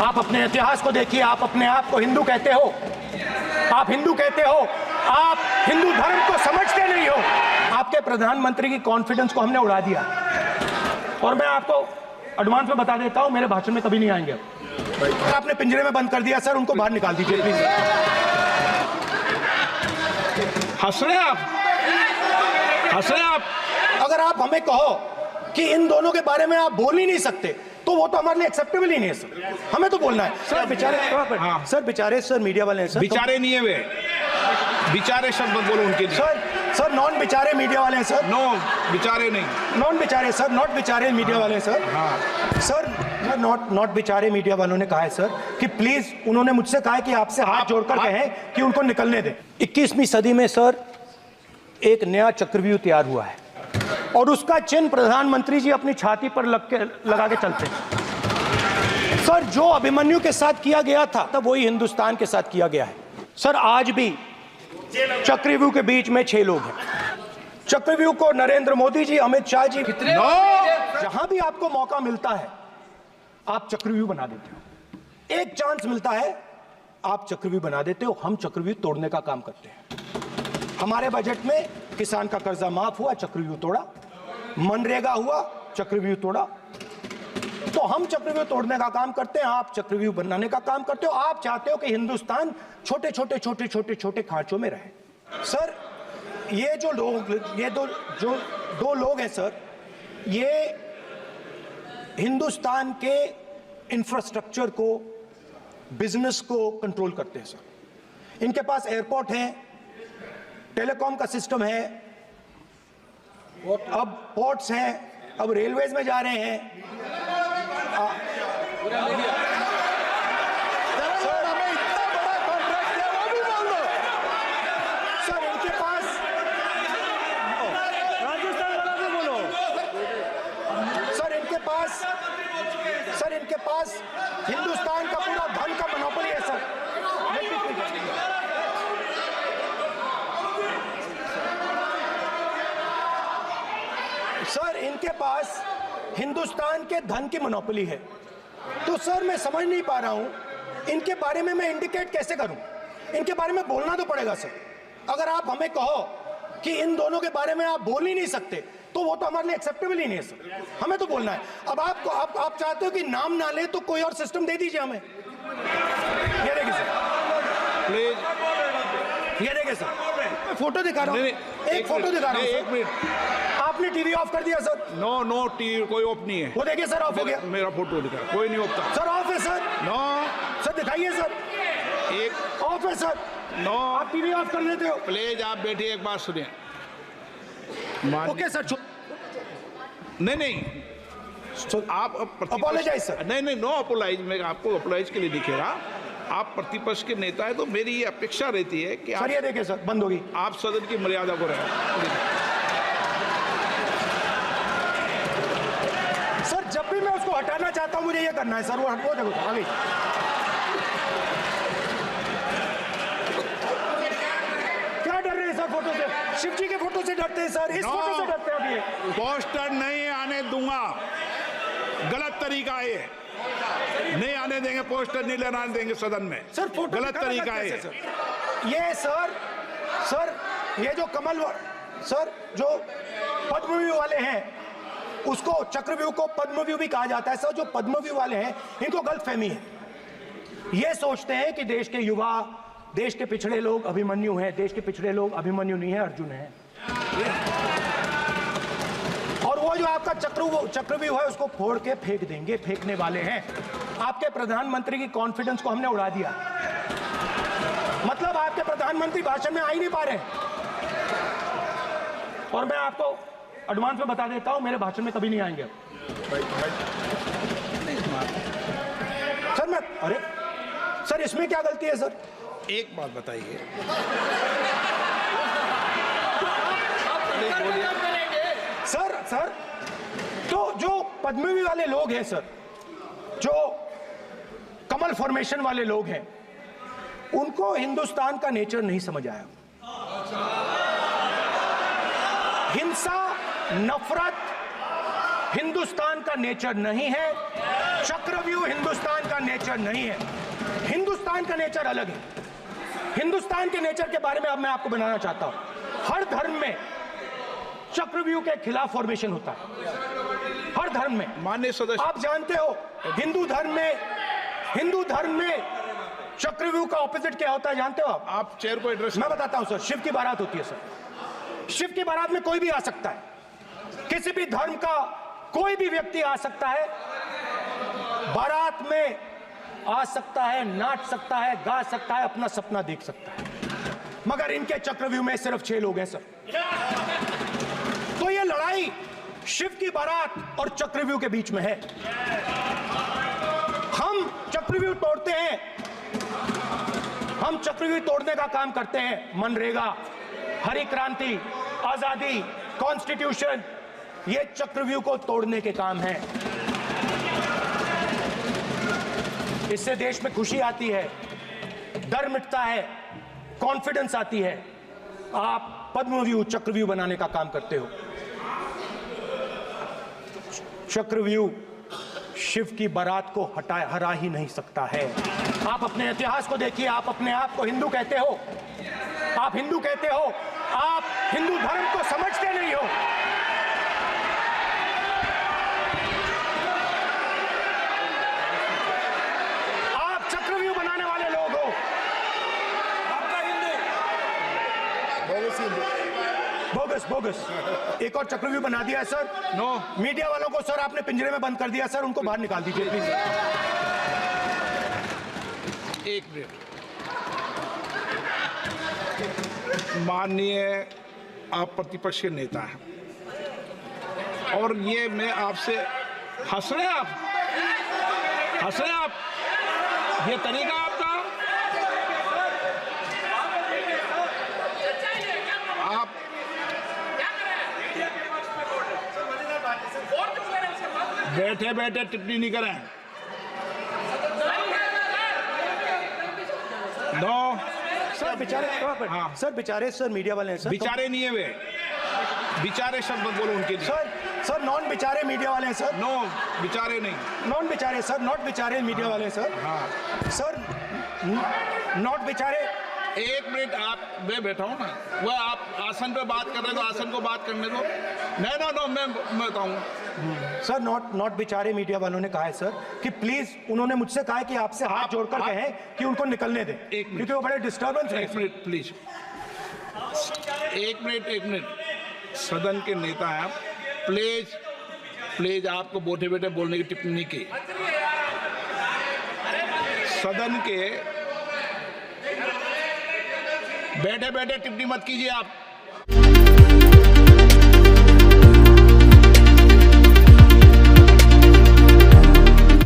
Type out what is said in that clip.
आप अपने इतिहास को देखिए, आप अपने आप को हिंदू कहते हो, आप हिंदू कहते हो, आप हिंदू धर्म को समझते नहीं हो। आपके प्रधानमंत्री की कॉन्फिडेंस को हमने उड़ा दिया। और मैं आपको एडवांस में बता देता हूं, मेरे भाषण में कभी नहीं आएंगे। आपने पिंजरे में बंद कर दिया सर, उनको बाहर निकाल दीजिए प्लीज। हंस रहे आप, हंस रहे आप। अगर आप हमें कहो कि इन दोनों के बारे में आप बोल ही नहीं सकते तो वो तो हमारे लिए एक्सेप्टेबल ही नहीं है सर, हमें तो बोलना है सर। बेचारे हाँ। सर, बेचारे सर मीडिया वाले हैं सर। बेचारे नहीं है वे, बेचारे शब्द मत बोलो उनके लिए। सर नॉन बेचारे मीडिया वाले हैं सर। नो बेचारे नहीं, नॉन बेचारे सर, नॉट बेचारे मीडिया वाले हैं सर। हाँ। सर नॉट बेचारे मीडिया वालों ने कहा है सर कि प्लीज, उन्होंने मुझसे कहा है कि आपसे हाथ जोड़कर कहें कि उनको निकलने दें। 21वीं सदी में सर एक नया चक्रव्यूह तैयार हुआ है और उसका चिन्ह प्रधानमंत्री जी अपनी छाती पर लगा के चलते हैं सर। जो अभिमन्यु के साथ किया गया था तब वही हिंदुस्तान के साथ किया गया है सर। आज भी चक्रव्यूह के बीच में 6 लोग हैं। चक्रव्यूह को नरेंद्र मोदी जी, अमित शाह जी, जहां भी आपको मौका मिलता है आप चक्रव्यूह बना देते हो। एक चांस मिलता है आप चक्रव्यूह बना देते हो। हम चक्रव्यूह तोड़ने का काम करते हैं। हमारे बजट में किसान का कर्जा माफ हुआ, चक्रव्यूह तोड़ा। मनरेगा हुआ, चक्रव्यूह तोड़ा। तो हम चक्रव्यूह तोड़ने का काम करते हैं, आप चक्रव्यूह बनाने का काम करते हो। आप चाहते हो कि हिंदुस्तान छोटे छोटे छोटे छोटे छोटे खांचों में रहे। सर ये जो लोग, ये दो लोग हैं सर, ये हिंदुस्तान के इंफ्रास्ट्रक्चर को, बिजनेस को कंट्रोल करते हैं सर। इनके पास एयरपोर्ट है, टेलीकॉम का सिस्टम है, अब पोर्ट्स हैं, अब रेलवेज में जा रहे हैं। सर इनके पास, सर इनके पास हिंदुस्तान का पूरा धन का मोनोपोली है सर। सर इनके पास हिंदुस्तान के धन की मोनोपोली है। तो सर मैं समझ नहीं पा रहा हूं इनके बारे में मैं इंडिकेट कैसे करूं। इनके बारे में बोलना तो पड़ेगा सर। अगर आप हमें कहो कि इन दोनों के बारे में आप बोल ही नहीं सकते तो वो तो हमारे लिए एक्सेप्टेबल ही नहीं है सर, हमें तो बोलना है। अब आप चाहते हो कि नाम ना ले तो कोई और सिस्टम दे दीजिए हमें। ये देखिए सर, प्लीज ये देखिए सर, मैं फोटो दिखा रहा हूँ, एक फोटो दिखा रहा हूँ। एक मिनट, आपने टीवी ऑफ कर दिया सर। नो टीवी कोई ऑफ नहीं है। वो देखिए सर, ऑफ हो गया। मेरा फोटो दिखा, कोई नहीं ऑफ सर। ऑफ है सर। नो सर दिखाइए सर, एक ऑफ है सर। नो, आप टीवी ऑफ कर देते हो। प्लीज आप बैठिए, एक बात सुनिए। Okay sir. नहीं आप अपोलोजाइज सर। नहीं नो अपोलाइज, मैं आपको अपोलाइज के लिए दिखेगा। आप प्रतिपक्ष के नेता है तो मेरी ये अपेक्षा रहती है कि सर ये देखिए सर, बंद होगी। आप सदन की मर्यादा को रखें। सर जब भी मैं उसको हटाना चाहता हूं मुझे ये करना है सर। वो देखो आगे। क्या डर रहे हैं सर फोटो से? शिव जी के फोटो से डरते हैं सर, इस फोटो से डरते हैं। अभी पोस्टर नहीं आने दूंगा, गलत तरीका है ये। नहीं आने देंगे, पोस्टर नहीं लगाने देंगे सदन में सर। फोटो गलत तरीका है ये सर ये जो कमल सर, जो पद्मव्यूह वाले हैं उसको, चक्रव्यूह को पद्मव्यूह भी कहा जाता है सर। जो पद्मव्यूह वाले हैं इनको गलतफहमी है। ये सोचते हैं कि देश के युवा, देश के पिछड़े लोग अभिमन्यु हैं। देश के पिछड़े लोग अभिमन्यु नहीं है, अर्जुन है। और वो जो आपका चक्रव्यूह है उसको फोड़ के फेंक देंगे, फेंकने वाले हैं। आपके प्रधानमंत्री की कॉन्फिडेंस को हमने उड़ा दिया। मतलब आपके प्रधानमंत्री भाषण में आ ही नहीं पा रहे। और मैं आपको एडवांस में बता देता हूं, मेरे भाषण में कभी नहीं आएंगे सर। अरे सर इसमें क्या गलती है सर? एक बात बताइए, सर तो जो पद्मव्यूह वाले लोग हैं सर, जो कमल फॉर्मेशन वाले लोग हैं, उनको हिंदुस्तान का नेचर नहीं समझ आया। हिंसा, नफरत हिंदुस्तान का नेचर नहीं है। चक्रव्यूह हिंदुस्तान का नेचर नहीं है, हिंदुस्तान का नेचर अलग है। हिंदुस्तान के नेचर के बारे में अब मैं आपको बनाना चाहता हूं। हर धर्म में चक्रव्यूह के खिलाफ फॉर्मेशन होता है, हर धर्म में। माननीय सदस्य, आप जानते हो हिंदू धर्म में चक्रव्यूह का ऑपोजिट क्या होता है, जानते हो आप चेयर को एड्रेस। मैं बताता हूं सर। शिव की बारात होती है सर, शिव की बारात में कोई भी आ सकता है, किसी भी धर्म का कोई भी व्यक्ति आ सकता है, बारात में आ सकता है, नाच सकता है, गा सकता है, अपना सपना देख सकता है। मगर इनके चक्रव्यूह में सिर्फ 6 लोग हैं सर। तो ये लड़ाई शिव की बारात और चक्रव्यूह के बीच में है। हम चक्रव्यूह तोड़ते हैं, हम चक्रव्यूह तोड़ने का काम करते हैं। मनरेगा, हरी क्रांति, आजादी, कॉन्स्टिट्यूशन, ये चक्रव्यूह को तोड़ने के काम हैं। इससे देश में खुशी आती है, डर मिटता है, कॉन्फिडेंस आती है। आप पद्मव्यूह चक्रव्यूह बनाने का काम करते हो। चक्रव्यूह शिव की बारात को हरा ही नहीं सकता है। आप अपने इतिहास को देखिए, आप अपने आप को हिंदू कहते हो, आप हिंदू कहते हो, आप हिंदू धर्म को समझते नहीं हो। आप चक्रव्यूह बनाने वाले लोग हो। बोगस एक और चक्रव्यूह बना दिया सर। नो। मीडिया वालों को सर आपने पिंजरे में बंद कर दिया सर, उनको बाहर निकाल दीजिए प्लीज। एक मिनट। माननीय आप प्रतिपक्ष के नेता हैं और ये मैं आपसे हंस रहे हैं, आप ये तरीका आपका। आप बैठे बैठे टिप्पणी नहीं करें। नो सर बेचारे, हाँ। सर बेचारे, सर मीडिया वाले हैं सर। बेचारे नहीं है वे, बेचारे शब्द बोलो उनके लिए। सर नॉन बेचारे मीडिया वाले हैं सर। नो बेचारे नहीं, नॉन बेचारे सर, नॉट बेचारे मीडिया वाले हैं सर। हाँ सर नॉट बेचारे। एक मिनट, आप मैं बैठा हूँ ना, वह आप आसन पे बात कर रहे हो तो आसन को बात करने दो। नो मैं बताऊंगा। सर नॉट बेचारे मीडिया वालों ने कहा है सर कि प्लीज, उन्होंने मुझसे कहा है कि आपसे हाथ जोड़कर कहें कि उनको निकलने दें, क्योंकि वो बड़े डिस्टर्बेंस है। एक मिनट प्लीज, एक मिनट। सदन के नेता हैं आप, प्लीज आपको बैठे बैठे बोलने की टिप्पणी की। सदन के बैठे बैठे टिप्पणी मत कीजिए आप।